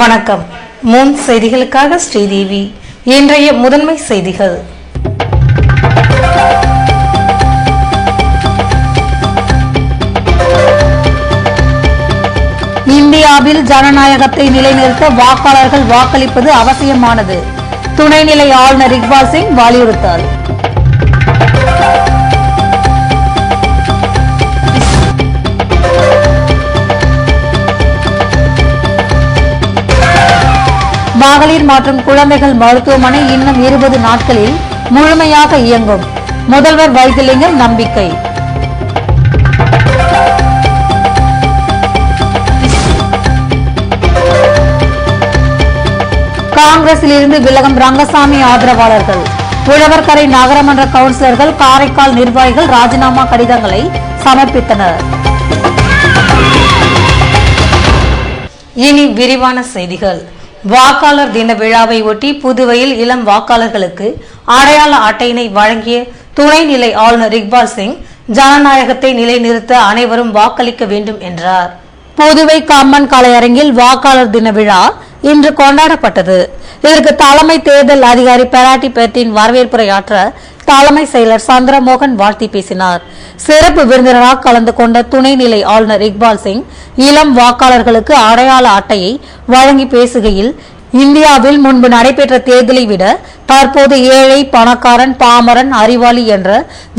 வணக்கம். முன் செய்திகளுக்காக ஸ்ரீதேவி. இன்றைய முதன்மை செய்திகள். இந்தியாவில் ஜனநாயகத்தை நிலைநிறுத்த வாக்காளர்கள் வாக்களிப்பது அவசியமானது. துணைநிலை ஆளுநர் இக்பால் சிங் வலியுறுத்தல். மகளிர் மற்றும் குழந்தைகள் மருத்துவமனை இன்னும் 20 நாட்களில் முழுமையாக இயங்கும். முதல்வர் வைத்திலிங்கம் நம்பிக்கை. காங்கிரஸில் இருந்து விலகும் ரங்கசாமி ஆதரவாளர்கள். உழவர்கரை நகரமன்ற கவுன்சிலர்கள், காரைக்கால் நிர்வாகிகள் ராஜினாமா கடிதங்களை சமர்ப்பித்தனர். இனி விரிவான செய்திகள். வாக்காளர் தின விழாவை ஒட்டி புதுவையில் இளம் வாக்காளர்களுக்கு அடையாள அட்டையினை வழங்கிய துணைநிலை ஆளுநர் இக்பால் சிங் ஜனநாயகத்தை நிலைநிறுத்த அனைவரும் வாக்களிக்க வேண்டும் என்றார். புதுவை கம்மன் கலையரங்கில் வாக்காளர் தின விழா இன்று கொண்டாடப்பட்டது. இதற்கு தலைமை தேர்தல் அதிகாரி பெராட்டி பெர்டின் வரவேற்புரையாற்ற தலைமை செயலர் சந்திரமோகன் வாழ்த்தி பேசினார். சிறப்பு விருந்தினராக கலந்து கொண்ட துணைநிலை ஆளுநர் இக்பால் சிங் இளம் வாக்காளர்களுக்கு அடையாள அட்டையை வழங்கி பேசுகையில், இந்தியாவில் முன்பு நடைபெற்ற தேர்தலை விட தற்போது ஏழை, பணக்காரன், பாமரன், அறிவாளி என்ற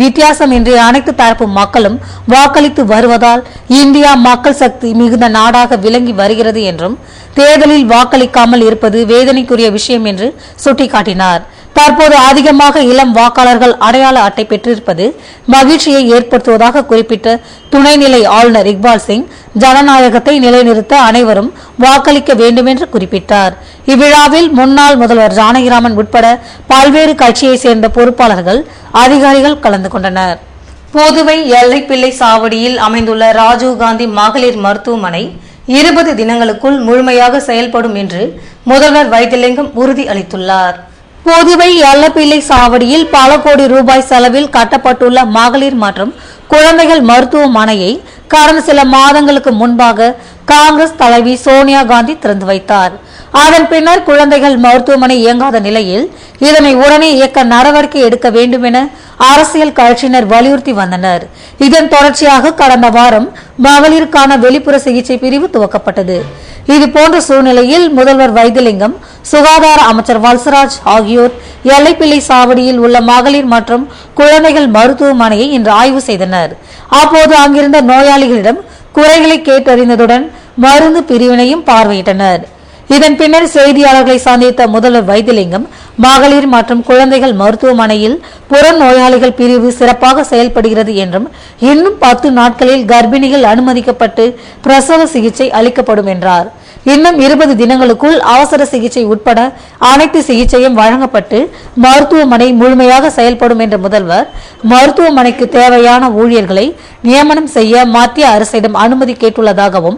வித்தியாசமின்றி அனைத்து தரப்பு மக்களும் வாக்களித்து வருவதால் இந்தியா மக்கள் சக்தி மிகுந்த நாடாக விளங்கி வருகிறது என்றும், தேர்தலில் வாக்களிக்காமல் இருப்பது வேதனைக்குரிய விஷயம் என்று சுட்டிக்காட்டினார். தற்போது அதிகமாக இளம் வாக்காளர்கள் அடையாள அட்டை பெற்றிருப்பது மகிழ்ச்சியை ஏற்படுத்துவதாக குறிப்பிட்ட துணைநிலை ஆளுநர் இக்பால் சிங் ஜனநாயகத்தை நிலைநிறுத்த அனைவரும் வாக்களிக்க வேண்டும் என்று குறிப்பிட்டார். இவ்விழாவில் முன்னாள் முதல்வர் ஜானகிராமன் உட்பட பல்வேறு கட்சியை சேர்ந்த பொறுப்பாளர்கள், அதிகாரிகள் கலந்து கொண்டனர். புதுவை எல்லைப்பிள்ளை சாவடியில் அமைந்துள்ள ராஜீவ்காந்தி மகளிர் மருத்துவமனை 20 தினங்களுக்குள் முழுமையாக செயல்படும் என்று முதல்வர் வைத்திலிங்கம் உறுதி அளித்துள்ளார். புதுவை எல்லப்பிள்ளை சாவடியில் பல கோடி ரூபாய் செலவில் கட்டப்பட்டுள்ள மகளிர் மற்றும் குழந்தைகள் மருத்துவமனையை கடந்த சில மாதங்களுக்கு முன்பாக காங்கிரஸ் தலைவி சோனியா காந்தி திறந்து வைத்தார். அதன் பின்னர் குழந்தைகள் மருத்துவமனை இயங்காத நிலையில் இதனை உடனே இயக்க நடவடிக்கை எடுக்க வேண்டும் என அரசியல் கட்சியினர் வலியுறுத்தி வந்தனர். இதன் தொடர்ச்சியாக கடந்த வாரம் மகளிருக்கான வெளிப்புற சிகிச்சை பிரிவு துவக்கப்பட்டது. இதுபோன்ற சூழ்நிலையில் முதல்வர் வைத்திலிங்கம், சுகாதார அமைச்சர் வல்சராஜ் ஆகியோர் எல்லைப்பிள்ளை சாவடியில் உள்ள மகளிர் மற்றும் குழந்தைகள் மருத்துவமனையை இன்று ஆய்வு செய்தனர். அப்போது அங்கிருந்த நோயாளிகளிடம் குறைகளை கேட்டறிந்ததுடன் மருந்து பிரிவினையும் பார்வையிட்டனர். இதன் பின்னர் செய்தியாளர்களை சந்தித்த முதல்வர் வைத்திலிங்கம், மகளிர் மற்றும் குழந்தைகள் மருத்துவமனையில் புற நோயாளிகள் பிரிவு சிறப்பாக செயல்படுகிறது என்றும், இன்னும் 10 நாட்களில் கர்ப்பிணிகள் அனுமதிக்கப்பட்டு பிரசவ சிகிச்சை அளிக்கப்படும் என்றார். இன்னும் 20 தினங்களுக்குள் அவசர சிகிச்சை உட்பட அனைத்து சிகிச்சையும் வழங்கப்பட்டு மருத்துவமனை முழுமையாக செயல்படும் என்ற முதல்வர், மருத்துவமனைக்கு தேவையான ஊழியர்களை நியமனம் செய்ய மத்திய அரசிடம் அனுமதி கேட்டுள்ளதாகவும்,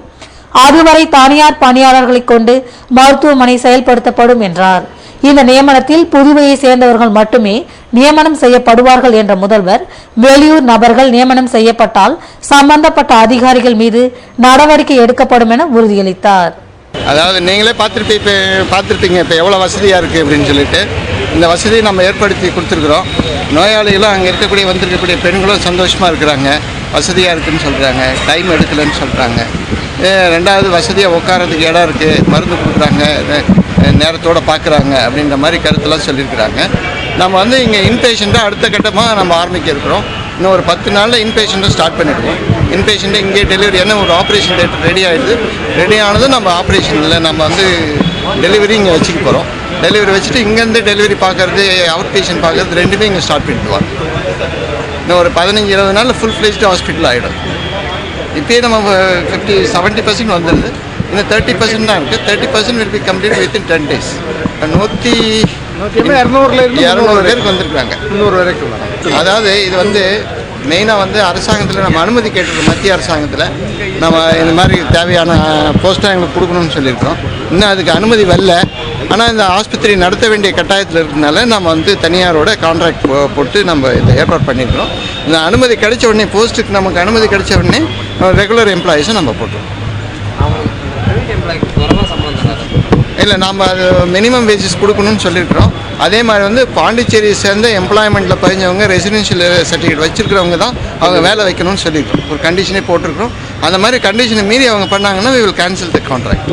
அதுவரை தனியார் பணியாளர்களை கொண்டு மருத்துவமனை செயல்படுத்தப்படும் என்றார். இந்த நியமனத்தில் புதுவையை சேர்ந்தவர்கள் மட்டுமே நியமனம் செய்யப்படுவார்கள் என்ற முதல்வர், வெளியூர் நபர்கள் நியமனம் செய்யப்பட்டால் சம்பந்தப்பட்ட அதிகாரிகள் மீது நடவடிக்கை எடுக்கப்படும் என உறுதியளித்தார். அதாவது நீங்களே பார்த்துருப்பீங்க இப்போ எவ்வளோ வசதியாக இருக்குது அப்படின்னு சொல்லிட்டு, இந்த வசதியை நம்ம ஏற்படுத்தி கொடுத்துருக்குறோம். நோயாளிகளும் அங்கே வந்திருக்கக்கூடிய பெண்களும் சந்தோஷமாக இருக்கிறாங்க. வசதியாக இருக்குதுன்னு சொல்கிறாங்க, டைம் எடுக்கலைன்னு சொல்கிறாங்க. ரெண்டாவது, வசதியாக உட்காரத்துக்கு இடம் இருக்குது, மருந்து கொடுக்குறாங்க, நேரத்தோடு பார்க்குறாங்க அப்படின்ற மாதிரி கருத்தெல்லாம் சொல்லியிருக்கிறாங்க. நம்ம இங்கே இன்பேஷண்ட்டாக அடுத்த கட்டமாக நம்ம ஆரம்பிக்க இருக்கிறோம். இன்னும் ஒரு 10 நாளில் இன்பேஷண்ட்டை ஸ்டார்ட் பண்ணிடுவோம். இன்பேஷண்ட்டை இங்கே டெலிவரி என்ன ஒரு ஆப்ரேஷன் டேட் ரெடி ஆகிடுது. ரெடி ஆனதும் நம்ம ஆப்ரேஷனில் நம்ம டெலிவரி இங்கே வச்சுக்க போகிறோம். டெலிவரி வச்சுட்டு இங்கேருந்து டெலிவரி பார்க்குறது, அவுட் பேஷண்ட் பார்க்குறது ரெண்டுமே இங்கே ஸ்டார்ட் பண்ணிடுவோம். இன்னும் ஒரு 15-20 நாளில் ஃபுல் ஃப்ளெஜ்டு ஹாஸ்பிட்டல் ஆகிடும். இப்போயே நம்ம 70% வந்துடுது. இன்னும் 30% தான் இருக்குது. 30% will be completed within 10 days. 200 பேருக்கு வந்திருக்காங்க. 300 வரைக்கும். அதாவது இது மெயினாக அரசாங்கத்தில் நம்ம அனுமதி கேட்டிருக்கோம். மத்திய அரசாங்கத்தில் நம்ம இந்த மாதிரி தேவையான போஸ்ட்டாக எங்களுக்கு கொடுக்கணும்னு சொல்லியிருக்கோம். இன்னும் அதுக்கு அனுமதி வரல. ஆனால் இந்த ஆஸ்பத்திரி நடத்த வேண்டிய கட்டாயத்தில் இருக்கிறதுனால நம்ம தனியாரோட கான்ட்ராக்ட் போட்டு நம்ம இதை ஏற்பாடு பண்ணியிருக்கிறோம். இந்த அனுமதி கிடைச்ச உடனே, போஸ்ட்டுக்கு நமக்கு அனுமதி கிடைச்ச உடனே ரெகுலர் எம்ப்ளாயீஸை நம்ம போட்டுருவோம். இல்லை நாம் அது மினிமம் வேஜஸ் கொடுக்கணும்னு சொல்லியிருக்கிறோம். அதே மாதிரி வந்து பாண்டிச்சேரியை சேர்ந்த எம்ப்ளாய்மெண்ட்டில் பதிஞ்சவங்க ரெசிடென்ஷியல் சர்டிஃபிகேட் வச்சுருக்கிறவங்க தான் அவங்க வேலை வைக்கணும்னு சொல்லியிருக்கிறோம். ஒரு கண்டிஷனே போட்டிருக்கிறோம். அந்த மாதிரி கண்டிஷனை மீறி அவங்க பண்ணாங்கன்னா we will cancel the contract.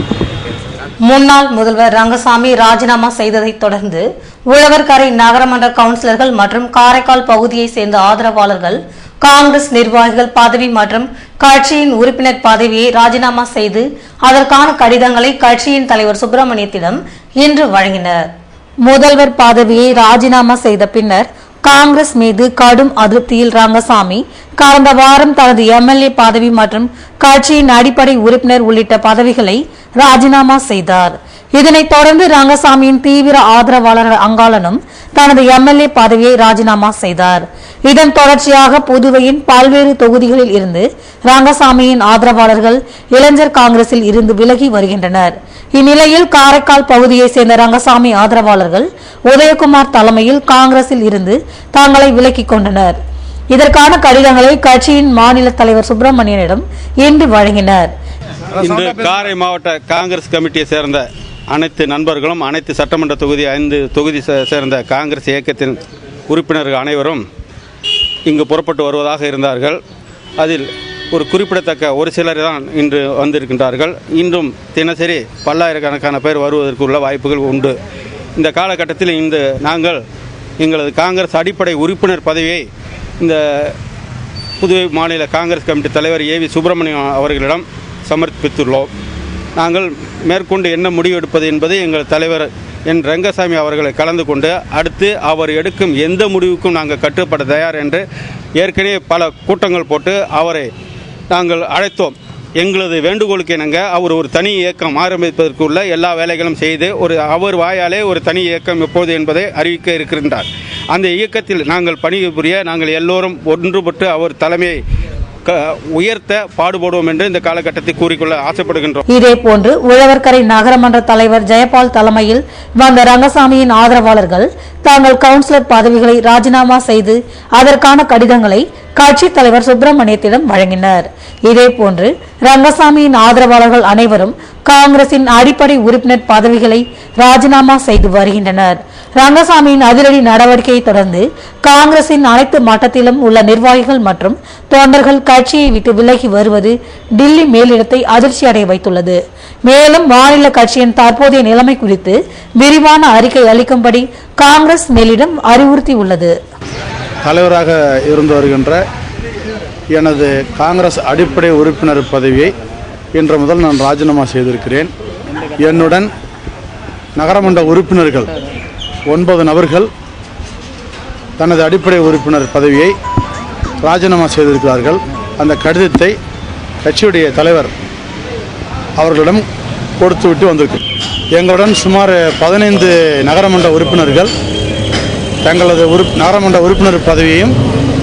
முன்னாள் முதல்வர் ரங்கசாமி ராஜினாமா செய்ததை தொடர்ந்து உழவர்கரை நகரமன்ற கவுன்சிலர்கள் மற்றும் காரைக்கால் பகுதியை சேர்ந்த ஆதரவாளர்கள் காங்கிரஸ் நிர்வாகிகள் பதவி மற்றும் கட்சியின் உறுப்பினர் பதவியை ராஜினாமா செய்து அதற்கான கடிதங்களை கட்சியின் தலைவர் சுப்பிரமணியத்திடம் இன்று வழங்கினர். முதல்வர் பதவியை ராஜினாமா செய்த பின்னர் காங்கிரஸ் மீது கடும் அதிருப்தியில் ரங்கசாமி கடந்த வாரம் தனது எம்எல்ஏ பதவி மற்றும் கட்சியின் அடிப்படை உறுப்பினர் உள்ளிட்ட பதவிகளை ராஜினாமா செய்தார். இதனைத் தொடர்ந்து ரங்கசாமியின் தீவிர ஆதரவாளர் அங்காளனும் தனது எம்எல்ஏ பதவியை ராஜினாமா செய்தார். இதன் தொடர்ச்சியாக புதுவையின் பல்வேறு தொகுதிகளில் இருந்து ரங்கசாமியின் ஆதரவாளர்கள் இளைஞர் காங்கிரஸில் இருந்து விலகி வருகின்றனர். இந்நிலையில் காரைக்கால் பகுதியை சேர்ந்த ரங்கசாமி ஆதரவாளர்கள் உதயகுமார் தலைமையில் காங்கிரஸில் இருந்து தங்களை விலக்கிக் கொண்டனர். இதற்கான கடிதங்களை கட்சியின் மாநில தலைவர் சுப்பிரமணியனிடம் இன்று வழங்கினர். இன்று காரை மாவட்ட காங்கிரஸ் கமிட்டியை சேர்ந்த அனைத்து நண்பர்களும் அனைத்து சட்டமன்ற தொகுதி 5 தொகுதி சேர்ந்த காங்கிரஸ் இயக்கத்தின் உறுப்பினர்கள் அனைவரும் இங்கு புறப்பட்டு வருவதாக இருந்தார்கள். அதில் ஒரு குறிப்பிடத்தக்க ஒரு சிலர் தான் இன்று வந்திருக்கின்றார்கள். இன்றும் தினசரி பல்லாயிரக்கணக்கான பேர் வருவதற்குள்ள வாய்ப்புகள் உண்டு. இந்த காலகட்டத்தில் நாங்கள் எங்களது காங்கிரஸ் அடிப்படை உறுப்பினர் பதவியை இந்த புதுவை மாநில காங்கிரஸ் கமிட்டி தலைவர் ஏவி சுப்பிரமணியம் அவர்களிடம் சமர்ப்பித்துள்ளோம். நாங்கள் மேற்கொண்டு என்ன முடிவு எடுப்பது என்பதை எங்கள் தலைவர் என் ரங்கசாமி அவர்களை கலந்து கொண்டு அடுத்து அவர் எடுக்கும் எந்த முடிவுக்கும் நாங்கள் கட்டுப்பட தயார் என்று ஏற்கனவே பல கூட்டங்கள் போட்டு அவரை நாங்கள் அழைத்தோம். எங்களது வேண்டுகோளுக்கு இணங்க அவர் ஒரு தனி இயக்கம் ஆரம்பிப்பதற்குள்ள எல்லா வேலைகளும் செய்து அவர் வாயாலே ஒரு தனி இயக்கம் எப்போது என்பதை அறிவிக்க இருக்கின்றார். அந்த இயக்கத்தில் நாங்கள் பணிபுரிய நாங்கள் எல்லோரும் ஒன்றுபட்டு அவர் தலைமையை உயர்த்த பாடுபடுவோம் என்று இந்த காலகட்டத்தை கூறிக்கொள்ள ஆசைப்படுகின்றோம். இதேபோன்று உழவர்கரை நகரமன்ற தலைவர் ஜெயபால் தலைமையில் வந்த ரங்கசாமியின் ஆதரவாளர்கள் தாங்கள் கவுன்சிலர் பதவிகளை ராஜினாமா செய்து அதற்கான கடிதங்களை கட்சி தலைவர் சுப்பிரமணியத்திடம் வழங்கினர். இதேபோன்று ரங்கசாமியின் ஆதரவாளர்கள் அனைவரும் காங்கிரசின் அடிப்படை உறுப்பினர் பதவிகளை ராஜினாமா செய்து வருகின்றனர். ரங்கசாமியின் அதிரடி நடவடிக்கையை தொடர்ந்து காங்கிரசின் அனைத்து மட்டத்திலும் உள்ள நிர்வாகிகள் மற்றும் தொண்டர்கள் கட்சியை விட்டு விலகி வருவது டில்லி மேலிடத்தை அதிர்ச்சி அடைய வைத்துள்ளது. மேலும் மாநில கட்சியின் தற்போதைய நிலைமை குறித்து விரிவான அறிக்கை அளிக்கும்படி காங்கிரஸ் மேலிடம் அறிவுறுத்தியுள்ளது. தலைவராக இருந்து வருகின்ற எனது காங்கிரஸ் அடிப்படை உறுப்பினர் பதவியை இன்று முதல் நான் ராஜினாமா செய்திருக்கிறேன். என்னுடன் நகரமன்ற உறுப்பினர்கள் 9 நபர்கள் தனது அடிப்படை உறுப்பினர் பதவியை ராஜினாமா செய்திருக்கிறார்கள். அந்த கடிதத்தை கட்சியுடைய தலைவர் அவர்களிடம் கொடுத்துவிட்டு வந்திருக்கு. எங்களுடன் சுமார் 15 நகரமன்ற உறுப்பினர்கள் தங்களது நகரமன்ற உறுப்பினர் பதவியையும்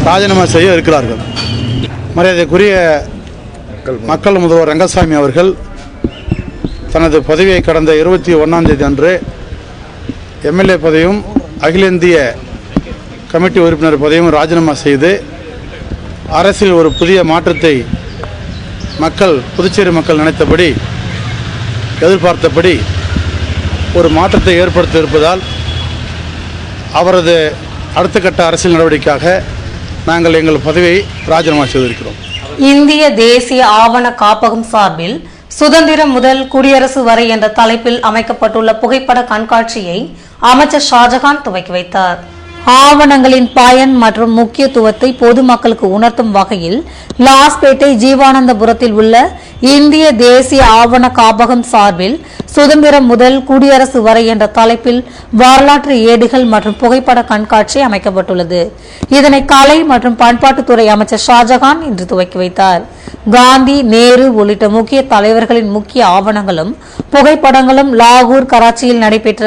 ராஜினாமா செய்ய இருக்கிறார்கள். மரியாதைக்குரிய மக்கள் முதல்வர் ரங்கசாமி அவர்கள் தனது பதவியை கடந்த 21ஆம் தேதி அன்று எம்எல்ஏ பதவியும் அகில இந்திய கமிட்டி உறுப்பினர் பதவியும் ராஜினாமா செய்து அரசில் ஒரு புதிய மாற்றத்தை புதுச்சேரி மக்கள் நினைத்தபடி எதிர்பார்த்தபடி ஒரு மாற்றத்தை ஏற்படுத்த இருப்பதால் அவரது அடுத்த கட்ட அரசியல் நடவடிக்கையாக நாங்கள் எங்கள் பதவியை ராஜினாமா செய்திருக்கிறோம். இந்திய தேசிய ஆவண காப்பகம் சார்பில் சுதந்திரம் முதல் குடியரசு வரை என்ற தலைப்பில் அமைக்கப்பட்டுள்ள புகைப்பட கண்காட்சியை அமைச்சர் ஷாஜகான் துவக்கி வைத்தார். ஆவணங்களின் பயன் மற்றும் முக்கியத்துவத்தை பொதுமக்களுக்கு உணர்த்தும் வகையில் லாஸ்பேட்டை ஜீவானந்தபுரத்தில் உள்ள இந்திய தேசிய ஆவண காப்பகம் சார்பில் சுதந்திரம் முதல் குடியரசு வரை என்ற தலைப்பில் வரலாற்று ஏடுகள் மற்றும் புகைப்பட கண்காட்சி அமைக்கப்பட்டுள்ளது. இதனை கலை மற்றும் பண்பாட்டுத்துறை அமைச்சர் ஷாஜகான் இன்று துவக்கி வைத்தார். காந்தி, நேரு உள்ளிட்ட முக்கிய தலைவர்களின் முக்கிய ஆவணங்களும் புகைப்படங்களும் லாகூர், கராச்சியில் நடைபெற்ற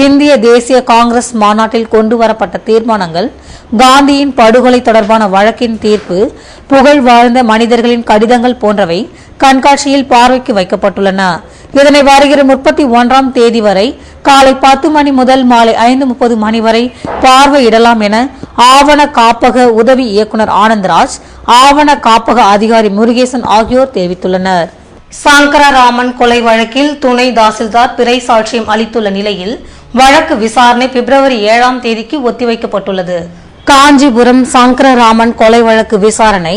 இந்திய தேசிய காங்கிரஸ் மாநாட்டில் கொண்டுவரப்பட்ட தீர்மானங்கள், காந்தியின் படுகொலை தொடர்பான வழக்கின் தீர்ப்பு, புகழ் வாழ்ந்த மனிதர்களின் கடிதங்கள் போன்றவை கண்காட்சியில் பார்வைக்கு வைக்கப்பட்டுள்ளன. இதனை வருகிற 31ஆம் தேதி வரை காலை 10 மணி முதல் மாலை 5:30 மணி வரை பார்வையிடலாம் என ஆவண காப்பக உதவி இயக்குநர் ஆனந்தராஜ், ஆவண காப்பக அதிகாரி முருகேசன் ஆகியோர் தெரிவித்துள்ளனர். சங்கரராமன் கொலை வழக்கில் துணை தாசில்தார் பிறை சாட்சியம் அளித்துள்ள நிலையில் வழக்கு விசாரணை பிப்ரவரி 7ஆம் தேதிக்கு ஒத்திவைக்கப்பட்டுள்ளது. காஞ்சிபுரம் சங்கரராமன் கொலை வழக்கு விசாரணை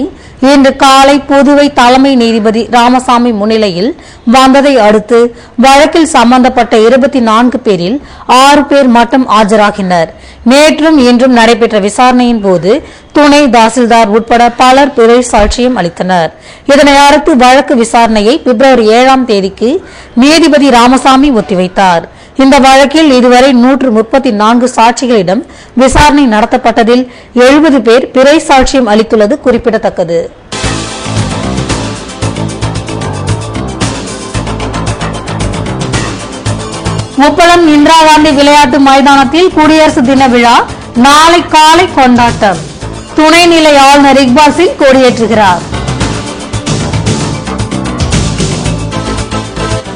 இன்று காலை புதுவை தலைமை நீதிபதி ராமசாமி முன்னிலையில் வந்ததை அடுத்து வழக்கில் சம்பந்தப்பட்ட 24 பேரில் 6 பேர் மட்டும் ஆஜராகினர். நேற்றும் இன்றும் நடைபெற்ற விசாரணையின் போது துணை தாசில்தார் உட்பட பலர் பிறை சாட்சியம் அளித்தனர். இதனை அடுத்து வழக்கு விசாரணையை பிப்ரவரி 7ஆம் தேதிக்கு நீதிபதி ராமசாமி ஒத்திவைத்தார். இந்த வழக்கில் இதுவரை 134 சாட்சிகளிடம் விசாரணை நடத்தப்பட்டதில் 70 பேர் பிறை சாட்சியம் அளித்துள்ளது குறிப்பிடத்தக்கது. உப்பளம் இந்திரா காந்தி விளையாட்டு மைதானத்தில் குடியரசு தின விழா நாளை காலை கொண்டாட்டம். துணைநிலை ஆளுநர் இக்பால் சிங் கொடியேற்றுகிறார்.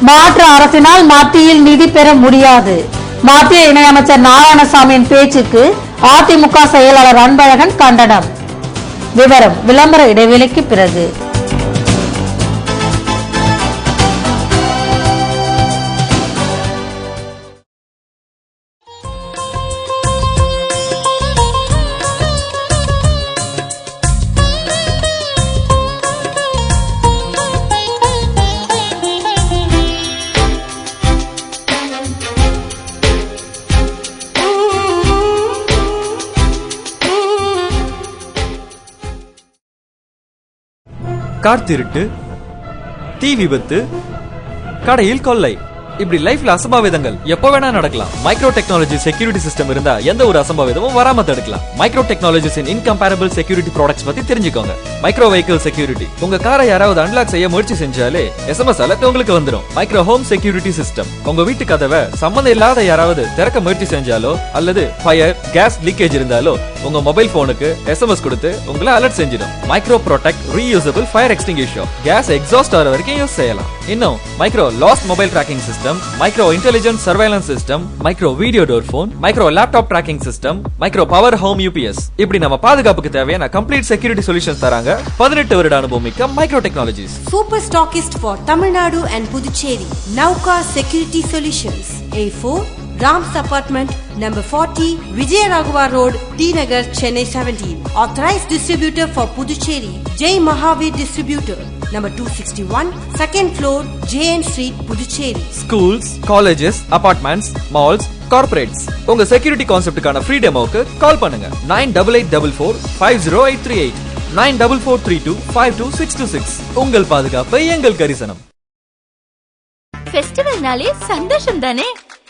மாற்று அரசினால் மத்தியில் நிதி பெற முடியாது. மத்திய இணையமைச்சர் நாராயணசாமியின் பேச்சுக்கு அதிமுக செயலாளர் அன்பழகன் கண்டனம். விவரம் விளம்பர இடைவேளைக்கு பிறகு. கார் திருட்டு, தீ விபத்து, கடையில் கொள்ளை, இப்படி லைஃப்ல அசம்பாவிதங்கள் எப்போ வேணா நடக்கலாம். மைக்ரோ டெக்னாலஜி செக்யூரிட்டி சிஸ்டம் இருந்தா எந்த ஒரு அசம்பாவிதமும் வராம தடுக்கலாம். மைக்ரோ டெக்னாலஜிஸ் இன் இன்கம்பேரபிள் செக்யூரிட்டி ப்ராடக்ட்ஸ் பத்தி தெரிஞ்சுக்கோங்க. மைக்ரோ வெஹிக்கிள் செக்யூரிட்டி, உங்க காரை யாராவது அன்லாக் செய்ய முயற்சி செஞ்சாலே SMS அலர்ட் உங்களுக்கு வந்துடும். மைக்ரோ ஹோம் செக்யூரிட்டி சிஸ்டம், உங்க வீட்டு கதவை சம்பந்தம் இல்லாத யாராவது திறக்க முயற்சி செஞ்சாலோ அல்லது ஃபயர் கேஸ் லீக்கேஜ் இருந்தாலோ உங்க மொபைல் போனுக்கு SMS கொடுத்து உங்களை அலர்ட் செஞ்சிடும். Micro protect reusable fire extinguisher, gas exhaust ஆகிற வரைக்கும் யூஸ் செய்யலாம். இன்னும் micro lost mobile tracking system, micro intelligent surveillance system, micro video door phone, micro laptop tracking system, micro power home UPS, இப்படி நம்ம பாதுகாப்புக்கு தேவையான கம்ப்ளீட் செக்யூரிட்டி சொல்யூஷன்ஸ் தராங்க 18 வருட அனுபவம் மிக்க micro technologies. Super stockist for Tamil Nadu and Puducherry, Nauka Security Solutions, A4 Rams Apartment, number 40, Vijayaraghavar Road, T Nagar, Chennai 17. Authorized distributor for Puducherry, Jai Mahavir Distributor, number 261, second floor, JN Street, Puducherry. Schools, colleges, apartments, malls, corporates, உங்க security கான்செப்டுக்கான free டெமோக்கு கால் பண்ணுங்க 9884450838 9443252626. உங்கள் பாதுகாப்பு எங்கள் கரிசனம். ஃபெஸ்டிவல்னாலே சந்தோஷம் தானே.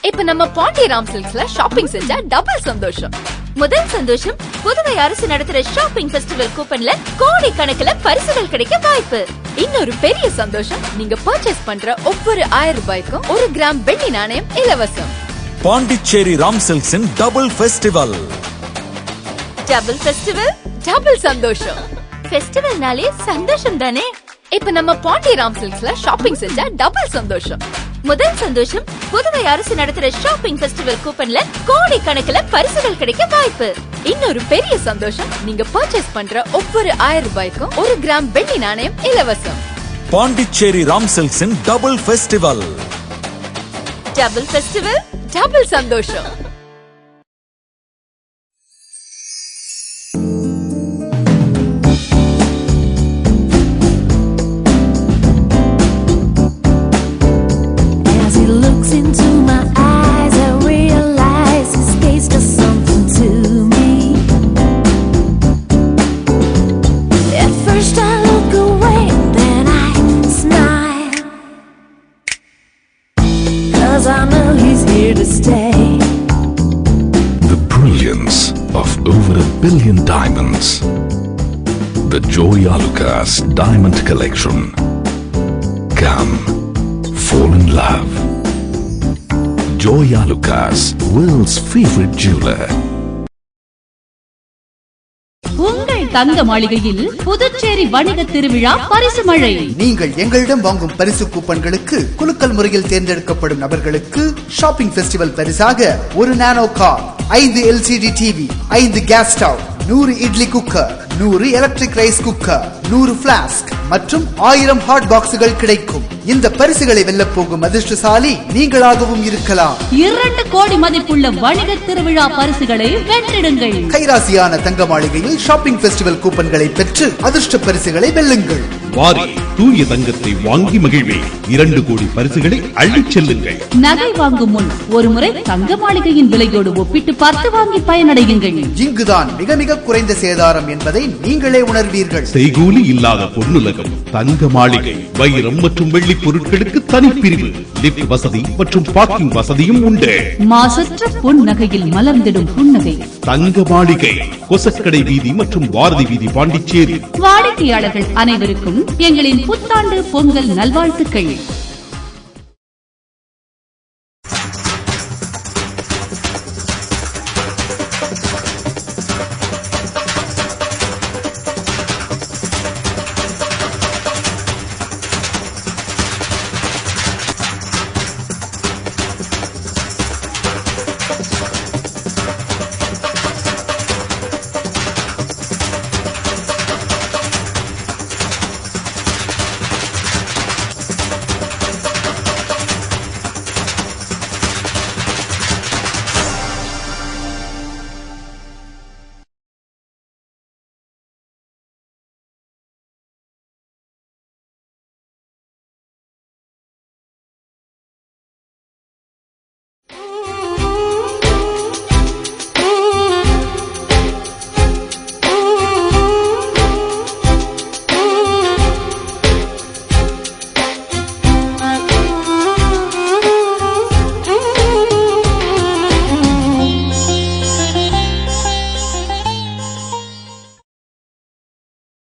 இப்ப நம்ம பாண்டிராம் சில்க்ஸ்ல ஷாப்பிங் செஞ்சா டபுள் சந்தோஷம். முதல் சந்தோஷம், புதுவை அரசு நடத்துற ஷாப்பிங் ஃபெஸ்டிவல் கூப்பன்ல கோடி கணக்குல பரிசுகள் கிடைக்க வாய்ப்பு. இன்னொரு பெரிய சந்தோஷம், நீங்க பர்ச்சேஸ் பண்ற ஒவ்வொரு 1000 ரூபாய்க்கும் 1 கிராம் வெள்ளி நாணயம் இலவசம். பாண்டிச்சேரி ராம் சில்க்ஸின் double festival. Double festival, double சந்தோஷம். ஃபெஸ்டிவல்னாலே சந்தோஷம் தானே. இப்ப நம்ம பாண்டிராம் சில்க்ஸ்ல ஷாப்பிங் செஞ்சா டபுள் சந்தோஷம். முதல் சந்தோஷம், புதுவை அரசு நடத்துற ஷாப்பிங் ஃபெஸ்டிவல் கூப்பன்ல கோடி கணக்குல பரிசுகள் கிடைக்க வாய்ப்பு. இன்னொரு பெரிய சந்தோஷம், நீங்க பர்ச்சேஸ் பண்ற ஒவ்வொரு 1000 ரூபாய்க்கும் 1 கிராம் வெள்ளி நாணயம் இலவசம். பாண்டிச்சேரி ராம் சில்க்ஸின் double festival. Double festival, double சந்தோஷம். Billion diamonds. The Joy Alucas Diamond Collection. Come, fall in love. Joy Alucas, world's favorite jeweler. உங்கள் தங்க மாளிகையில் புதுச்சேரி வணிக திருவிழா பரிசு மழை. நீங்கள் எங்களிடம் வாங்கும் பரிசு கூப்பன்களுக்கு குலுக்கல் முறையில் தேர்ந்தெடுக்கப்படும் நபர்களுக்கு ஷாப்பிங் ஃபெஸ்டிவல் பரிசாக 1 நானோ car, 5 LCD TV, 5 gas stove, 100 idli cooker, 100 electric rice cooker, 100 flask மற்றும் 1000 ஹாட் பாக்ஸுகள் கிடைக்கும். இந்த பரிசுகளை வெல்லப் போகும் அதிர்ஷ்டசாலி நீங்களாகவும் இருக்கலாம். 2 கோடி மதிப்புள்ள வணிக திருவிழா பரிசுகளை வென்றிடுங்கள். கைராசியான தங்க மாளிகையில் ஷாப்பிங் பெஸ்டிவல் கூப்பன்களை பெற்று அதிர்ஷ்ட பரிசுகளை வெல்லுங்கள். வாரி தூய தங்கத்தை வாங்கி மகிழ்வே. 2 கோடி பரிசுகளை அள்ளிச் செல்லுங்கள். நகை வாங்கும் முன் ஒருமுறை தங்க மாளிகையின் விலையோடு ஒப்பிட்டு பார்த்து வாங்கி பயனடையுங்கள். இங்குதான் மிக மிக குறைந்த சேதாரம் என்பதை நீங்களே உணர்வீர்கள். செய்கூலி இல்லாத பொன்னுலகம் தங்க மாளிகை. வைரம் மற்றும் வெள்ளி பொருட்களுக்கு தனிப்பிரிவு, லிப்ட் வசதி மற்றும் பார்க்கிங் வசதியும் உண்டு. மாசற்ற பொன் நகையில் மலர்ந்திடும் புன்னகை தங்க மாளிகை, கொசக்கடை வீதி மற்றும் பாரதி வீதி, பாண்டிச்சேரி. வாடிக்கையாளர்கள் அனைவருக்கும் எங்களின் புத்தாண்டு பொங்கல் நல்வாழ்த்துக்கள்.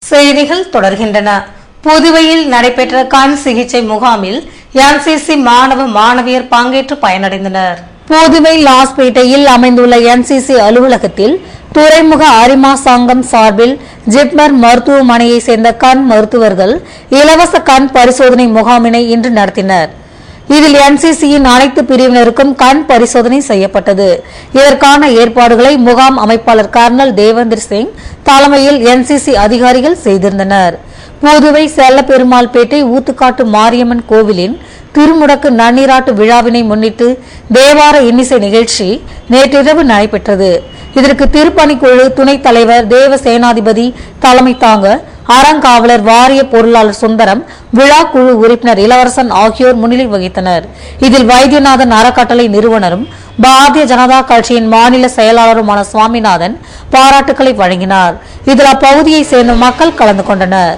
செய்திகள் தொடர்கின்றன. புதுவையில் நடைபெற்ற கண் சிகிச்சை முகாமில் NCC மாணவ மாணவியர் பங்கேற்று பயனடைந்தனர். புதுவை லாஸ்பேட்டையில் அமைந்துள்ள NCC அலுவலகத்தில் துறைமுக அரிமா சங்கம் சார்பில் ஜிப்மர் மருத்துவமனையை சேர்ந்த கண் மருத்துவர்கள் இலவச கண் பரிசோதனை முகாமினை இன்று நடத்தினர். இதில் NCCயின் அனைத்து பிரிவினருக்கும் கண் பரிசோதனை செய்யப்பட்டது. இதற்கான ஏற்பாடுகளை முகாம் அமைப்பாளர் கர்னல் தேவேந்திர சிங் தலைமையில் NCC அதிகாரிகள் செய்திருந்தனர். புதுவை செல்லப்பெருமாள்பேட்டை ஊத்துக்காட்டு மாரியம்மன் கோவிலின் திருமுடக்கு நன்னீராட்டு விழாவினை முன்னிட்டு தேவார இன்னிசை நிகழ்ச்சி நேற்றிரவு நடைபெற்றது. இதற்கு திருப்பணிக்குழு துணைத் தலைவர் தேவ சேனாதிபதி தலைமை தாங்க அறங்காவலர் வாரிய பொருளாளர் சுந்தரம், விழா குழு உறுப்பினர் இளவரசன் ஆகியோர் முன்னிலை வகித்தனர். இதில் வைத்தியநாதன் அறக்கட்டளை நிறுவனரும் பாரதிய ஜனதா கட்சியின் மாநில செயலாளருமான சுவாமிநாதன் பாராட்டுக்களை வழங்கினார். இதில் அப்பகுதியை சேர்ந்த மக்கள் கலந்து கொண்டனர்.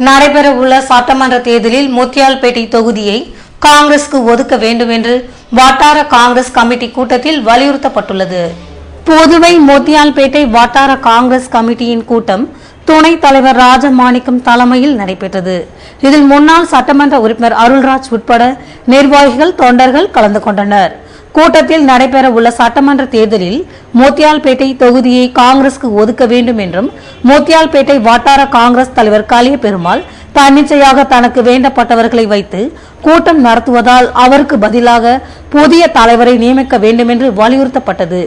நடைபெற உள்ள சட்டமன்ற தேர்தலில் முத்தியால்பேட்டை தொகுதியை காங்கிரசுக்கு ஒதுக்க வேண்டும் என்று வட்டார காங்கிரஸ் கமிட்டி கூட்டத்தில் வலியுறுத்தப்பட்டுள்ளது. புதுவை முத்தியால்பேட்டை வட்டார காங்கிரஸ் கமிட்டியின் கூட்டம் துணைத் தலைவர் ராஜமாணிக்கம் தலைமையில் நடைபெற்றது. இதில் முன்னாள் சட்டமன்ற உறுப்பினர் அருள்ராஜ் உட்பட நிர்வாகிகள், தொண்டர்கள் கலந்து கொண்டனர். கூட்டத்தில் நடைபெற உள்ள சட்டமன்ற தேர்தலில் முத்தியால்பேட்டை தொகுதியை காங்கிரசுக்கு ஒதுக்க வேண்டும் என்றும், முத்தியால்பேட்டை வட்டார காங்கிரஸ் தலைவர் காளிய பெருமாள் தன்னிச்சையாக தனக்கு வேண்டப்பட்டவர்களை வைத்து கூட்டம் நடத்துவதால் அவருக்கு பதிலாக புதிய தலைவரை நியமிக்க வேண்டும் என்று வலியுறுத்தப்பட்டது.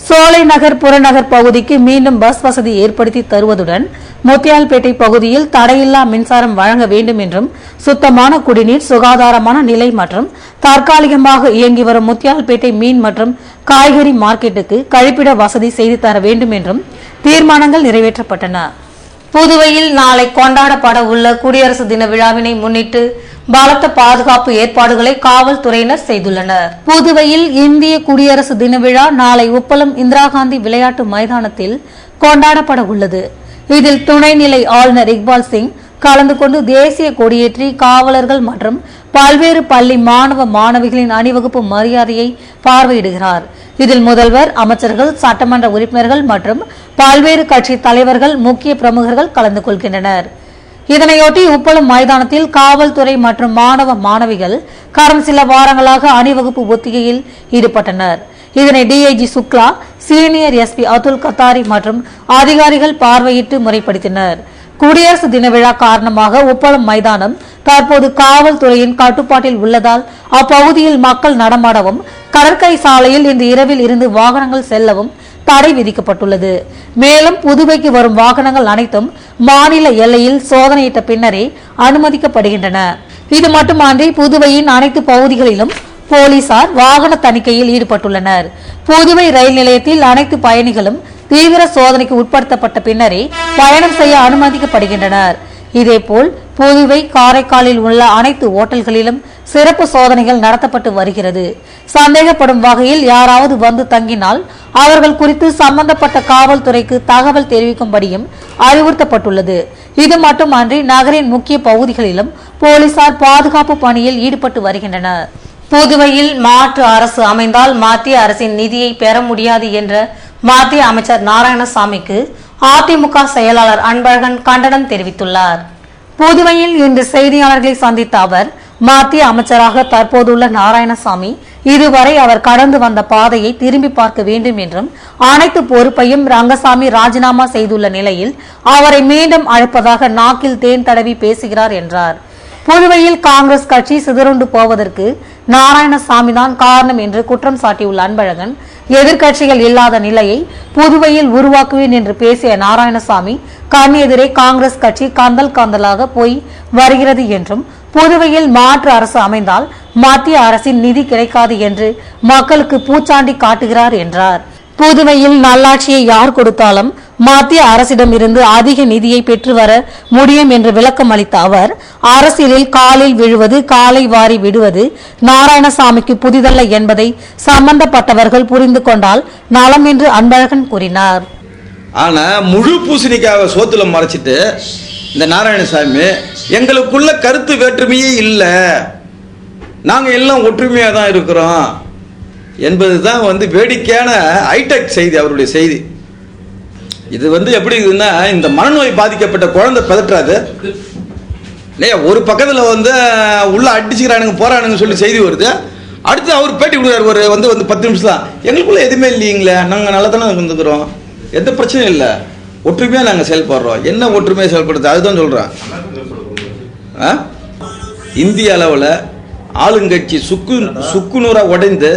சோலை நகர் புறநகர் பகுதிக்கு மீண்டும் பஸ் வசதி ஏற்படுத்தி தருவதுடன் முத்தியால்பேட்டை பகுதியில் தடையில்லா மின்சாரம் வழங்க வேண்டும் என்றும், சுத்தமான குடிநீர், சுகாதாரமான நிலை மற்றும் தற்காலிகமாக இயங்கி வரும் முத்தியால்பேட்டை மீன் மற்றும் காய்கறி மார்க்கெட்டுக்கு கழிப்பிட வசதி செய்து தர வேண்டும் என்றும் தீர்மானங்கள் நிறைவேற்றப்பட்டன. புதுவையில் நாளை கொண்டாடப்பட உள்ள குடியரசு தின விழாவினை முன்னிட்டு பலத்த பாதுகாப்பு ஏற்பாடுகளை காவல்துறையினர் செய்துள்ளனர். புதுவையில் இந்திய குடியரசு தின விழா நாளை உப்பளம் இந்திரா காந்தி விளையாட்டு மைதானத்தில் கொண்டாடப்பட உள்ளது. இதில் துணைநிலை ஆளுநர் இக்பால் சிங் கலந்து கொண்டு தேசிய கொடியேற்றி காவலர்கள் மற்றும் பல்வேறு பள்ளி மாணவ மாணவிகளின் அணிவகுப்பு மரியாதையை பார்வையிடுகிறார். இதில் முதல்வர், அமைச்சர்கள், சட்டமன்ற உறுப்பினர்கள் மற்றும் பல்வேறு கட்சி தலைவர்கள், முக்கிய பிரமுகர்கள் கலந்து கொள்கின்றனர். இதனையொட்டி உப்பளம் மைதானத்தில் காவல்துறை மற்றும் மாணவ மாணவிகள் கடந்த சில வாரங்களாக அணிவகுப்பு ஒத்திகையில் ஈடுபட்டனர். இதனை DIG Shukla, senior SP Atul Qatari மற்றும் அதிகாரிகள் பார்வையிட்டு முறைப்படுத்தினர். குடியரசு தின விழா காரணமாக உப்பளம் மைதானம் தற்போது காவல்துறையின் கட்டுப்பாட்டில் உள்ளதால் அப்பகுதியில் மக்கள் நடமாடவும், கடற்கரை சாலையில் இன்று இரவில் இருந்து வாகனங்கள் செல்லவும் தடை விதிக்கப்பட்டுள்ளது. மேலும் புதுவைக்கு வரும் வாகனங்கள் அனைத்தும் மாநில எல்லையில் சோதனையிட்ட பின்னரே அனுமதிக்கப்படுகின்றன. இது மட்டுமன்றி புதுவையின் அனைத்து பகுதிகளிலும் போலீசார் வாகன தணிக்கையில் ஈடுபட்டுள்ளனர். புதுவை ரயில் நிலையத்தில் அனைத்து பயணிகளும் தீவிர சோதனைக்கு உட்படுத்தப்பட்ட பின்னரே பயணம் செய்ய அனுமதிக்கப்படுகின்றனர். இதேபோல் புதுவை காரைக்காலில் உள்ள அனைத்து ஓட்டல்களிலும் சிறப்பு சோதனைகள் நடத்தப்பட்டு வருகிறது. சந்தேகப்படும் வகையில் யாராவது வந்து தங்கினால் அவர்கள் குறித்து சம்பந்தப்பட்ட காவல்துறைக்கு தகவல் தெரிவிக்கும்படியும் அறிவுறுத்தப்பட்டுள்ளது. இது மட்டுமன்றி நகரின் முக்கிய பகுதிகளிலும் போலீசார் பாதுகாப்பு பணியில் ஈடுபட்டு வருகின்றனர். புதுவையில் மாற்று அரசு அமைந்தால் மத்திய அரசின் நிதியை பெற முடியாது என்ற மத்திய அமைச்சர் நாராயணசாமிக்கு அதிமுக செயலாளர் அன்பழகன் கண்டனம் தெரிவித்துள்ளார். புதுவையில் இன்று செய்தியாளர்களை சந்தித்த அவர், மத்திய அமைச்சராக தற்போதுள்ள நாராயணசாமி இதுவரை அவர் கடந்து வந்த பாதையை திரும்பி பார்க்க வேண்டும் என்றும் அனைத்து பொறுப்பையும் ரங்கசாமி ராஜினாமா செய்துள்ள நிலையில் அவரை மீண்டும் அழைப்பதாக நாக்கில் தேன் தடவி பேசுகிறார் என்றார். புதுவையில் காங்கிரஸ் கட்சி சிதறுண்டு போவதற்கு நாராயணசாமி தான் காரணம் என்று குற்றம் சாட்டியுள்ள அன்பழகன், எதிர்க்கட்சிகள் இல்லாத நிலையை புதுவையில் உருவாக்குவேன் என்று பேசிய நாராயணசாமி கண் எதிரே காங்கிரஸ் கட்சி கந்தல் கந்தலாக போய் வருகிறது என்றும் புதுவையில் மாற்று அரசு அமைந்தால் மத்திய அரசின் நிதி கிடைக்காது என்று மக்களுக்கு பூச்சாண்டி காட்டுகிறார் என்றார். புதுவையில் நல்லாட்சியை யார் கொடுத்தாலும் மத்திய அரசிடம் இருந்து அதிக நிதியை பெற்று வர முடியும் என்று விளக்கம் அளித்த அவர், அரசியலில் காலில் விழுவது காலை வாரி விடுவது நாராயணசாமிக்கு புதிதல்ல என்பதை சம்பந்தப்பட்டவர்கள் புரிந்து கொண்டால் நலம் என்று அன்பழகன் கூறினார். ஆனா முழு பூசணிக்காக சோத்துல மறைச்சிட்டு இந்த நாராயணசாமி எங்களுக்குள்ள கருத்து வேற்றுமையே இல்லை, நாங்க எல்லாம் ஒற்றுமையா தான் இருக்கிறோம் என்பதுதான் வேடிக்கையான ஹைடெக் செய்தி, அவருடைய செய்தி. இது எப்படி இருக்குதுன்னா, இந்த மனநோய் பாதிக்கப்பட்ட குழந்தை பதற்றாது இல்லையா, ஒரு பக்கத்தில் உள்ள அடிச்சுக்கிறானுங்க போறானுங்க சொல்லி செய்தி வருது, அடுத்து அவர் பேட்டி கொடுக்குறாரு ஒரு 10 நிமிஷம் தான், எங்களுக்குள்ள எதுவுமே இல்லைங்களே, நாங்கள் நல்லா தானே வந்துக்கிறோம், எந்த பிரச்சனையும் இல்லை, ஒற்றுமையாக நாங்கள் செயல்படுறோம். என்ன ஒற்றுமையாக செயல்படுறது, அதுதான் சொல்கிறேன். இந்திய அளவில் ஆளுங்கட்சி சுக்குநூறாக உடைந்து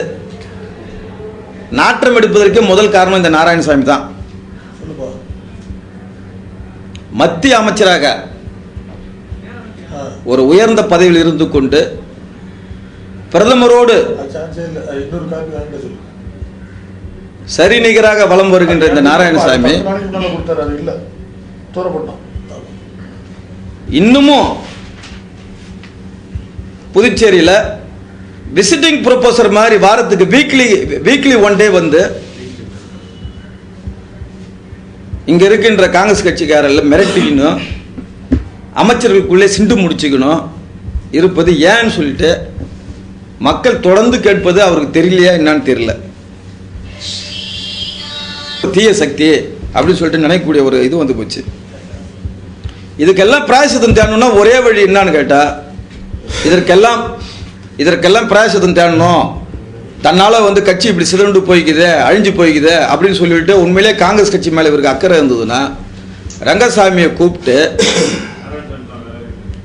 நாற்றம் எடுப்பதற்கே முதல் காரணம் இந்த நாராயணசாமி தான். மத்திய அமைச்சராக ஒரு உயர்ந்த பதவியில் இருந்து கொண்டு பிரதமரோடு சரிநிகராக வலம் வருகின்ற இந்த நாராயணசாமி இன்னமும் புதுச்சேரியில் விசிட்டிங் ப்ரொபோசர் மாதிரி வாரத்துக்கு வீக்லி ஒன் டே இங்க இருக்கின்ற காங்கிரஸ் கட்சிக்காரர்கள் மிரட்டிக்கணும், அமைச்சர்களுக்குள்ளே சிண்டு முடிச்சுக்கணும் இருப்பது ஏன்னு சொல்லிட்டு மக்கள் தொடர்ந்து கேட்பது அவருக்கு தெரியலையா என்னன்னு தெரியல. தீய சக்தி அப்படின்னு சொல்லிட்டு நினைக்கக்கூடிய ஒரு இது போச்சு. இதுக்கெல்லாம் பிராயசித்தம் தேடணும்னா ஒரே வழி என்னன்னு கேட்டா, இதற்கெல்லாம் பிராயசித்தம் தேடணும், தன்னால கட்சி இப்படி சிதறண்டு போய்க்குது அழிஞ்சு போய்க்குது அப்படின்னு சொல்லிட்டு உண்மையிலே காங்கிரஸ் கட்சி மேல இவருக்கு அக்கறை இருந்ததுன்னா ரங்கசாமியை கூப்பிட்டு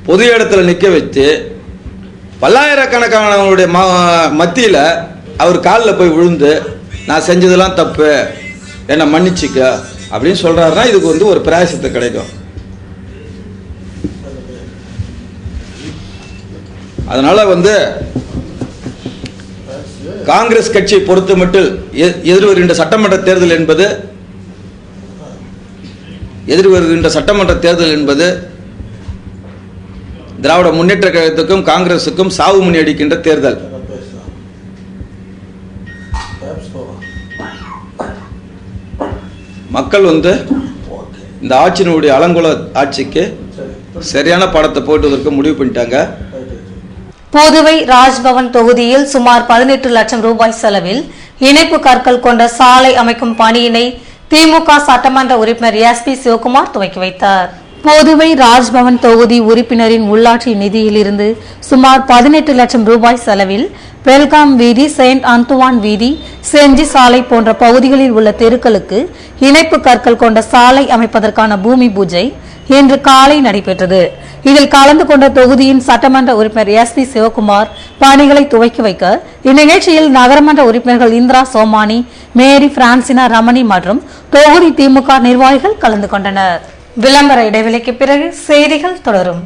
பொது இடத்துல நிற்க வச்சு பல்லாயிரக்கணக்கானவங்களுடைய மத்தியில் அவர் காலில் போய் விழுந்து நான் செஞ்சதெல்லாம் தப்பு என்னை மன்னிச்சுக்க அப்படின்னு சொல்றாருன்னா இதுக்கு ஒரு பிராயசித்தம் கிடைக்கும். அதனால காங்கிரஸ் கட்சியை பொறுத்த மட்டும் எதிர்வருகின்ற சட்டமன்ற தேர்தல் என்பது திராவிட முன்னேற்ற கழகத்துக்கும் காங்கிரசுக்கும் சாவு முனி அடிக்கின்ற தேர்தல். மக்கள் இந்த ஆட்சியினுடைய அலங்கோல ஆட்சிக்கு சரியான பாடத்தை போட்டுவதற்கு முடிவு பண்ணிட்டாங்க. புதுவை ராஜ்பவன் தொகுதியில் சுமார் 18 லட்சம் ரூபாய் செலவில் இணைப்பு கற்கள் கொண்ட சாலை அமைக்கும் பணியினை திமுக சட்டமன்ற உறுப்பினர் SP சிவகுமார் துவக்கி வைத்தார். புதுவை ராஜ்பவன் தொகுதி உறுப்பினரின் உள்ளாட்சி நிதியிலிருந்து சுமார் 18 லட்சம் ரூபாய் செலவில் பெல்காம் வீதி, செயின்ட் அந்துவான் வீதி, செஞ்சி சாலை போன்ற பகுதிகளில் உள்ள தெருக்களுக்கு இணைப்பு கற்கள் கொண்ட சாலை அமைப்பதற்கான பூமி பூஜை இன்று காலை நடைபெற்றது. இதில் கலந்து கொண்ட தொகுதியின் சட்டமன்ற உறுப்பினர் SP சிவகுமார் பணிகளை துவக்கி வைக்க இந்நிகழ்ச்சியில் நகரமன்ற உறுப்பினர்கள் இந்திரா சோமானி, மேரி பிரான்சினா ரமணி மற்றும் தொகுதி திமுக நிர்வாகிகள் கலந்து கொண்டனர். விளம்பர இடைவெளிக்கு பிறகு செய்திகள் தொடரும்.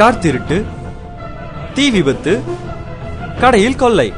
கார் திருட்டு, தீ விபத்து, கடையில் கொள்ளை,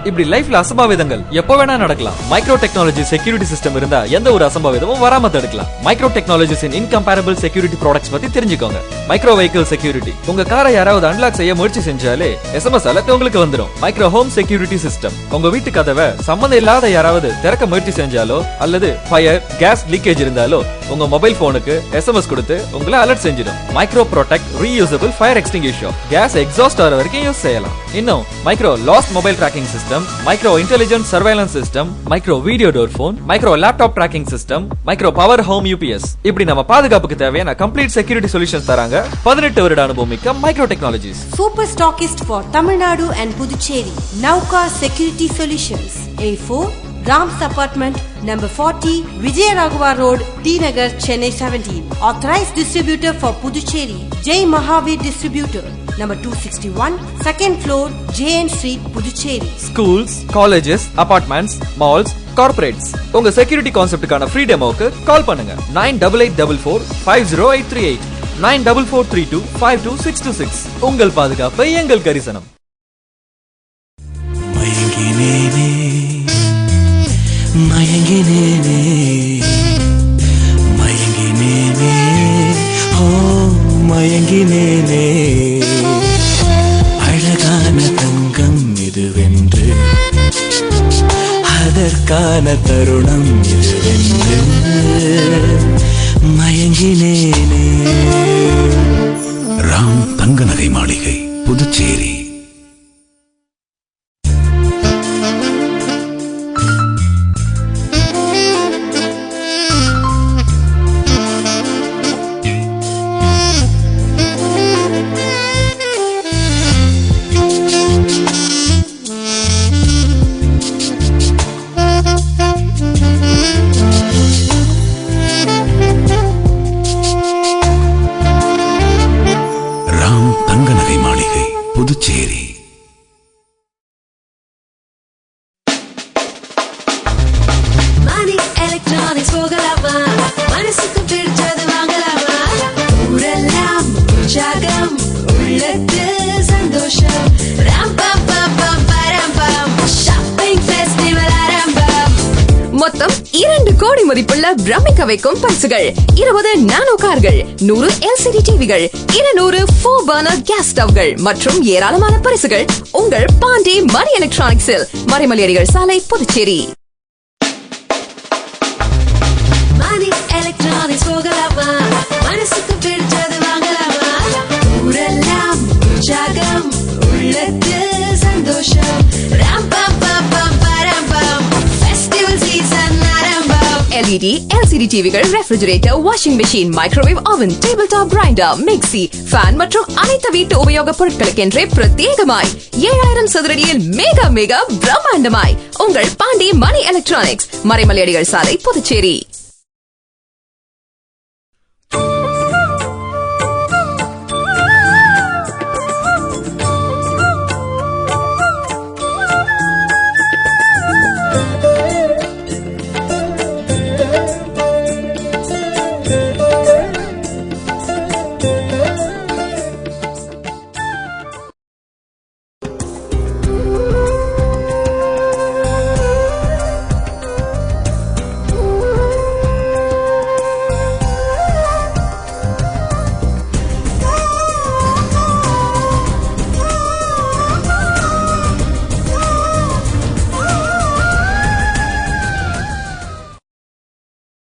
இப்படி லைஃப்ல அசம்பாவிதங்கள் எப்போ வேணா நடக்கலாம். மைக்ரோ டெக்னாலஜி செக்யூரிட்டி சிஸ்டம் இருந்தா எந்த ஒரு அசம்பாவிதமும் வராம தடுக்கலாம். மைக்ரோ டெக்னாலஜிஸ் இன் இன்கம்பேரபிள் செக்யூரிட்டி ப்ராடக்ட்ஸ் பத்தி தெரிஞ்சுக்கோங்க. மைக்ரோ வெஹிக்கிள் செக்யூரிட்டி, உங்க காரை யாராவது அன்லாக் செய்ய முயற்சி செஞ்சாலே SMS அலர்ட் உங்களுக்கு வந்துடும். மைக்ரோ ஹோம் செக்யூரிட்டி சிஸ்டம், உங்க வீட்டு கதவை சம்பந்தம் இல்லாத யாராவது திறக்க முயற்சி செஞ்சாலோ அல்லது ஃபயர் கேஸ் லீக்கேஜ் இருந்தாலோ உங்க மொபைல் போனுக்கு SMS கொடுத்து உங்களை அலர்ட் செஞ்சிடும். Micro protect reusable fire extinguisher, gas exhaust ஆகிற வரைக்கும் யூஸ் செய்யலாம். இன்னும் micro lost mobile tracking system, micro intelligent surveillance system, micro video door phone, micro laptop tracking system, micro power home UPS, இப்படி நம்ம பாதுகாப்புக்கு தேவையான கம்ப்ளீட் செக்யூரிட்டி சொல்யூஷன்ஸ் தராங்க 18 வருட அனுபவம் மிக்க micro technologies. Super stockist for Tamil Nadu and Puducherry, Nauka Security Solutions, A4 Rams Apartment, number 40, Vijayaragova Road, T Nagar, Chennai 17. Authorized distributor for Puducherry, Jai Mahavir Distributor, number 261, second floor, JN Street, Puducherry. Schools, colleges, apartments, malls, corporates, உங்க security கான்செப்டுக்கான free டெமோக்கு கால் பண்ணுங்க 9884450838 9443252626. உங்கள் பாதுகாப்பு எங்கள் கரிசனம். மயங்கினேனே மயங்கினேனே மயங்கினேனே ஓ மயங்கினேனே அழகான தங்கம் இதுவென்று அதற்கான தருணம் இதுவென்று மயங்கினேனே. ராம் தங்க நகை மாளிகை, புதுச்சேரி. புதுச்சேரி. மணி எலக்ட்ரானிக்ஸ் போகலாமா, மனசுக்கு பிடிச்சது வாங்கலாமா, ஊரெல்லாம் உற்சாகம் உள்ளத்தில் சந்தோஷம், ராம் பம் பம் பம் பரம் பம் ஷாப்பிங் ஃபெஸ்டிவல் ஆரம்பம். மொத்தம் 2 கோடி மதிப்புள்ள பிரமிக்க வைக்கும் பரிசுகள், 20 நானோ கார்கள், 100 LCD டிவிகள், 200 4 பர்னர் கேஸ் ஸ்டவ்கள் மற்றும் ஏராளமான பரிசுகள் உங்கள் பாண்டி மணி எலக்ட்ரானிக்ஸில், மறைமலையடிகள் சாலை, புதுச்சேரி. மணி எலக்ட்ரானிக்ஸ் போகலாமா, மனசுக்கு பிடிச்சது வாங்கலாமா, ஊரெல்லாம் உற்சாகம் உள்ளத்தில் சந்தோஷம், ராம் பம் பம் பம் பரம் பம் ஃபெஸ்டிவல் சீசன் ஆரம்பம். LED LCD டிவிகள், refrigerator, washing machine, microwave oven, table top grinder, mixie, fan மற்றும் அனைத்து வீட்டு உபயோக பொருட்களுக்கென்றே பிரத்யேகமாய் 7000 சதுரடியில் மேகா மேகா பிரம்மாண்டமாய் உங்கள் பாண்டி மணி எலக்ட்ரானிக்ஸ், மறைமலையடிகள் சாலை, புதுச்சேரி.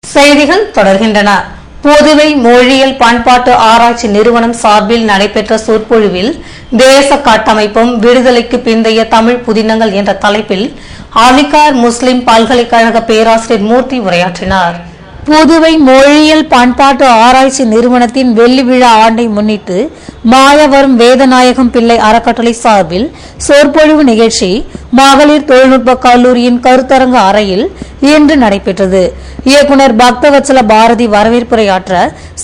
செய்திகள் தொடர்கின்றன. புதுவை மொழியியல் பண்பாட்டு ஆராய்ச்சி நிறுவனம் சார்பில் நடைபெற்ற சொற்பொழிவில் தேச கட்டமைப்பும் விடுதலைக்கு பிந்தைய தமிழ் புதினங்கள் என்ற தலைப்பில் அலிகார் முஸ்லிம் பல்கலைக்கழக பேராசிரியர் மூர்த்தி உரையாற்றினார். புதுவை மொழியியல் பண்பாட்டு ஆராய்ச்சி நிறுவனத்தின் வெள்ளி விழா ஆண்டை முன்னிட்டு மாயவரம் வேதநாயகம் பிள்ளை அறக்கட்டளை சார்பில் சொற்பொழிவு நிகழ்ச்சி மகளிர் தொழில்நுட்ப கல்லூரியின் கருத்தரங்க அறையில் இன்று நடைபெற்றது. இயக்குநர் பக்தவத்சல பாரதி வரவேற்புரையாற்ற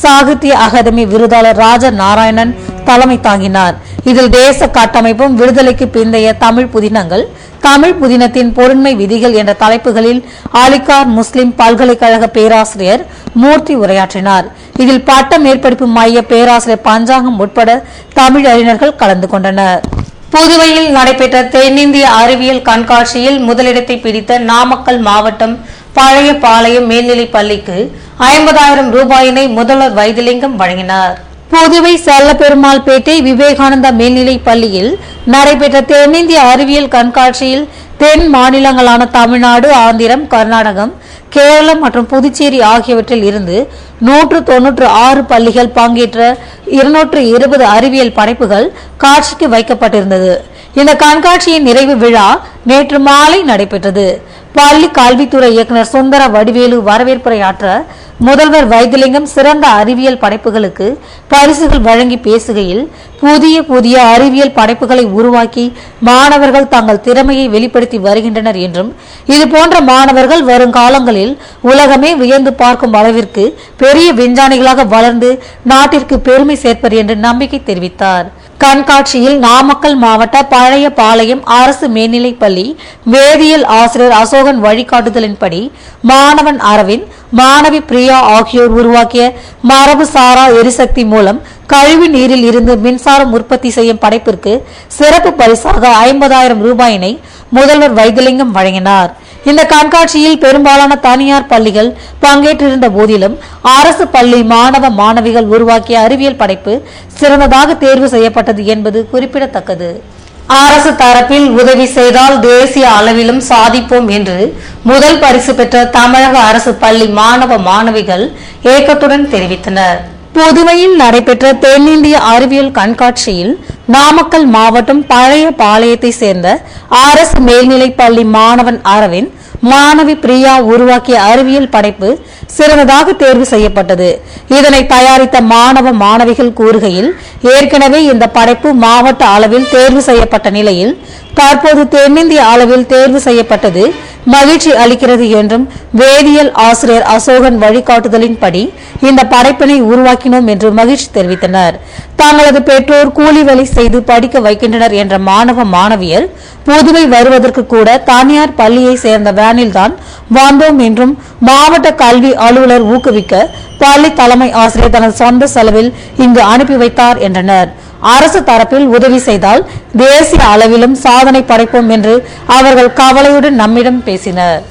சாகித்ய அகாதமி விருதாளர் ராஜ நாராயணன் தலைமை தாங்கினார். இதில் தேச கட்டமைப்பும் விடுதலைக்கு பிந்தைய தமிழ் புதினங்கள், தமிழ் புதினத்தின் பொருண்மை விதிகள் என்ற தலைப்புகளில் அலிகார் முஸ்லிம் பல்கலைக்கழக பேராசிரியர் மூர்த்தி உரையாற்றினார். இதில் பட்ட மேற்படிப்பு மைய பேராசிரியர் பஞ்சாங்கம் உட்பட தமிழ் அறிஞர்கள் கலந்து கொண்டனர். புதுவையில் நடைபெற்ற தென்னிந்திய அறிவியல் கண்காட்சியில் முதலிடத்தை பிடித்த நாமக்கல் மாவட்டம் பழைய பாளையம் மேல்நிலைப் பள்ளிக்கு 50,000 ரூபாயினை முதல்வர் வைத்திலிங்கம் வழங்கினார். புதுவை செல்லப்பெருமாள்பேட்டை விவேகானந்தா மேல்நிலைப் பள்ளியில் நடைபெற்ற தென்னிந்திய அறிவியல் கண்காட்சியில் தென் மாநிலங்களான தமிழ்நாடு, ஆந்திரம், கர்நாடகம், கேரளம் மற்றும் புதுச்சேரி ஆகியவற்றில் இருந்து 196 பள்ளிகள் பங்கேற்ற 220 அறிவியல் படைப்புகள் காட்சிக்கு வைக்கப்பட்டிருந்தது. இந்த கண்காட்சியின் நிறைவு விழா நேற்று மாலை நடைபெற்றது. பள்ளி கல்வித்துறை இயக்குநர் சுந்தர வடிவேலு வரவேற்புரையாற்ற முதல்வர் வைத்திலிங்கம் சிறந்த அறிவியல் படைப்புகளுக்கு பரிசுகள் வழங்கி பேசுகையில், புதிய புதிய அறிவியல் படைப்புகளை உருவாக்கி மாணவர்கள் தங்கள் திறமையை வெளிப்படுத்தி வருகின்றனர் என்றும், இதுபோன்ற மாணவர்கள் வருங்காலங்களில் உலகமே வியந்து பார்க்கும் அளவிற்கு பெரிய விஞ்ஞானிகளாக வளர்ந்து நாட்டிற்கு பெருமை சேர்ப்பர் என்று நம்பிக்கை தெரிவித்தார். கண்காட்சியில் நாமக்கல் மாவட்ட பழைய பாளையம் அரசு மேல்நிலைப் பள்ளி வேதியியல் ஆசிரியர் அசோகன் வழிகாட்டுதலின்படி மாணவன் அரவிந்த், மாணவி பிரியா ஆகியோர் உருவாக்கிய மரபு சாரா எரிசக்தி மூலம் கழிவு நீரில் இருந்து மின்சாரம் உற்பத்தி செய்யும் படைப்பிற்கு சிறப்பு பரிசாக 50,000 ரூபாயினை முதல்வர் வைத்திலிங்கம் வழங்கினார். இந்த கண்காட்சியில் பெரும்பாலான தனியார் பள்ளிகள் பங்கேற்றிருந்த போதிலும் அரசு பள்ளி மாணவ மாணவிகள் உருவாக்கிய அறிவியல் படைப்பு சிறந்ததாக தேர்வு செய்யப்பட்டது என்பது குறிப்பிடத்தக்கது. அரசு தரப்பில் உதவி செய்தால் தேசிய அளவிலும் சாதிப்போம் என்று முதல் பரிசு பெற்ற தமிழக அரசு பள்ளி மாணவ மாணவிகள் ஏக்கத்துடன் தெரிவித்தனர். புதுவையில் நடைபெற்ற தென்னிந்திய அறிவியல் கண்காட்சியில் நாமக்கல் மாவட்டம் பழைய பாளையத்தை சேர்ந்த அரசு மேல்நிலைப் பள்ளி மாணவன் அரவிந்த், மாணவி பிரியா உருவாக்கிய அறிவியல் படைப்பு சிறந்ததாக தேர்வு செய்யப்பட்டது. இதனை தயாரித்த மாணவ மாணவிகள் கூறுகையில், ஏற்கனவே இந்த படைப்பு மாவட்ட அளவில் தேர்வு செய்யப்பட்ட நிலையில் தற்போது தென்னிந்திய அளவில் தேர்வு செய்யப்பட்டது மகிழ்ச்சி அளிக்கிறது என்றும், வேதியியல் ஆசிரியர் அசோகன் வழிகாட்டுதலின்படி இந்த படைப்பினை உருவாக்கினோம் என்று மகிழ்ச்சி தெரிவித்தனர். தங்களது பெற்றோர் கூலி வேலை செய்து படிக்க வைக்கின்றனர் என்ற மாணவ மாணவியர், புதுவை வருவதற்கு கூட தனியார் பள்ளியை சேர்ந்த வேனில் தான் வந்தோம் என்றும், மாவட்ட கல்வி அலுவலர் ஊக்குவிக்க பள்ளி தலைமை ஆசிரியர் தனது சொந்த செலவில் இங்கு அனுப்பி வைத்தார் என்றனர். அரசு தரப்பில் உதவி செய்தால் தேசிய அளவிலும் சாதனை படைப்போம் என்று அவர்கள் கவலையுடன் நம்மிடம் பேசினர்.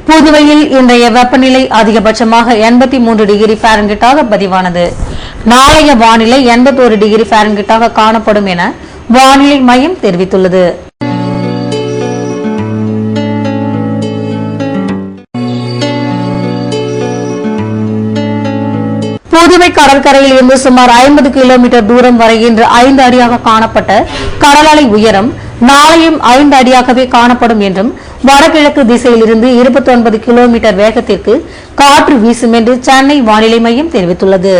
புதுவையில் இன்றைய வெப்பநிலை அதிகபட்சமாக 83 டிகிரி ஃபாரன்ஹீட்டாக பதிவானது. நாளைய வானிலை 81 டிகிரி ஃபாரன்ஹீட்டாக காணப்படும் என வானிலை மையம் தெரிவித்துள்ளது. புதுவை கடற்கரையில் இருந்து சுமார் 50 கிலோமீட்டர் தூரம் வரை இன்று 5 அடியாக காணப்பட்ட கடல் அலை உயரம் நாளையும் 5 அடியாகவே காணப்படும் என்றும், வடகிழக்கு திசையில் இருந்து 29 கிலோமீட்டர் வேகத்திற்கு காற்று வீசும் என்று சென்னை வானிலை மையம் தெரிவித்துள்ளது.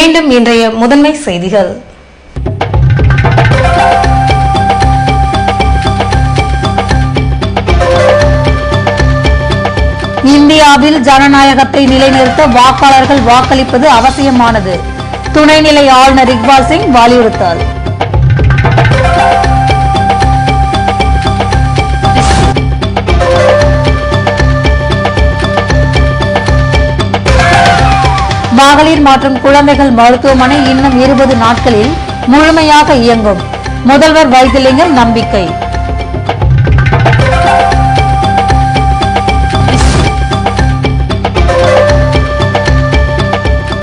மீண்டும் இன்றைய முதன்மை செய்திகள். இந்தியாவில் ஜனநாயகத்தை நிலைநிறுத்த வாக்காளர்கள் வாக்களிப்பது அவசியமானது. துணைநிலை ஆளுநர் இக்பால் சிங் வலியுறுத்தல். மகளிர் மற்றும் குழந்தைகள் மருத்துவமனை இன்னும் 20 நாட்களில் முழுமையாக இயங்கும். முதல்வர் வைத்திலிங்கம் நம்பிக்கை.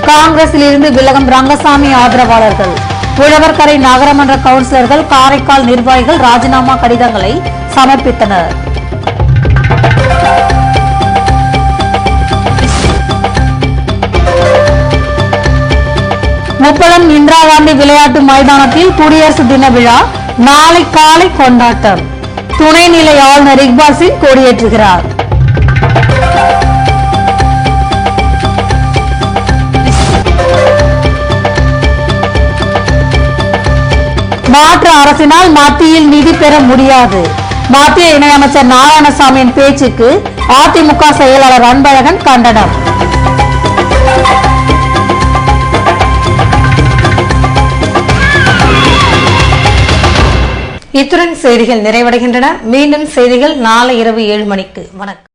காங்கிரஸில் இருந்து விலகும் ரங்கசாமி ஆதரவாளர்கள். உழவர்கரை நகரமன்ற கவுன்சிலர்கள், காரைக்கால் நிர்வாகிகள் ராஜினாமா கடிதங்களை சமர்ப்பித்தனர். முப்பலம் இந்திரா காந்தி விளையாட்டு மைதானத்தில் குடியரசு தின விழா நாளை காலை கொண்டாட்டம். துணைநிலை ஆளுநர் இக்பால் சிங் கொடியேற்றுகிறார். மாற்று அரசினால் மத்தியில் நிதி பெற முடியாது. மத்திய இணையமைச்சர் நாராயணசாமியின் பேச்சுக்கு அதிமுக செயலாளர் அன்பழகன் கண்டனம். இத்துடன் செய்திகள் நிறைவடைகின்றன. மீண்டும் செய்திகள் நாளை இரவு 7 மணிக்கு. வணக்கம்.